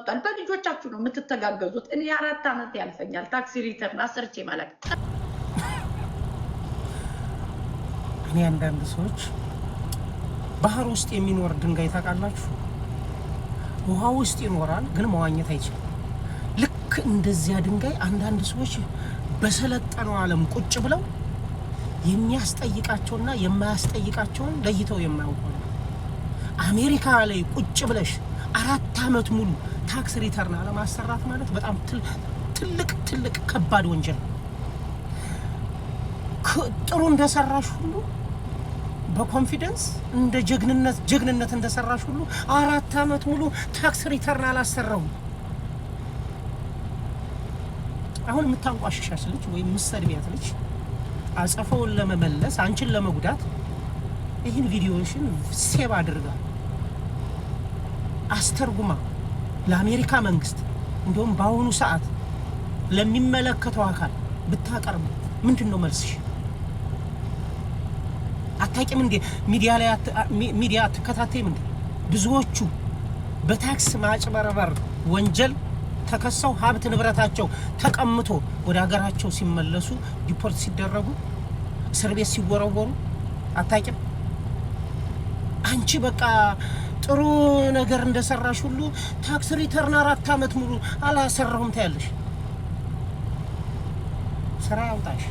ያወጣል። በልጆቻችሁ ነው የምትተጋገዙት። እኔ 4 ዓመት ያልፈኛል ታክሲ ሪተርን አሰርቼ ማለት እኔ አንዳንድ ሰዎች ባህር ውስጥ የሚኖር ድንጋይ ታውቃላችሁ? ውሃ ውስጥ ይኖራል ግን መዋኘት አይችልም። ልክ እንደዚያ ድንጋይ አንዳንድ ሰዎች በሰለጠነው ዓለም ቁጭ ብለው የሚያስጠይቃቸውና የማያስጠይቃቸውን ለይተው የማያውቁ አሜሪካ ላይ ቁጭ ብለሽ 4 ዓመት ሙሉ ታክስ ሪተርን አለማሰራት ማለት በጣም ትልቅ ከባድ ወንጀል ነው። ጥሩ እንደሰራሽ ሁሉ በኮንፊደንስ እንደ ጀግንነት እንደሰራሽ ሁሉ 4 ዓመት ሙሉ ታክስ ሪተርን አላሰራው። አሁን የምታንቋሽሻሽ ልጅ ወይ ምሰድቢያት ልጅ አጸፈውን ለመመለስ አንቺን ለመጉዳት ይህን ቪዲዮሽን ሴቭ አድርጋ አስተርጉማ ለአሜሪካ መንግስት እንደውም በአሁኑ ሰዓት ለሚመለከተው አካል ብታቀርብ ምንድነው መልስሽ? አታቂም እንዴ? ሚዲያ አትከታተይም እንዴ? ብዙዎቹ በታክስ ማጭበርበር ወንጀል ተከሰው ሀብት ንብረታቸው ተቀምቶ ወደ ሀገራቸው ሲመለሱ ዲፖርት ሲደረጉ እስር ቤት ሲወረወሩ አታቂም? አንቺ በቃ ጥሩ ነገር እንደሰራሽ ሁሉ ታክስ ሪተርን 4 ዓመት ሙሉ አላሰራሁም ታያለሽ። ስራ ያውጣሽ።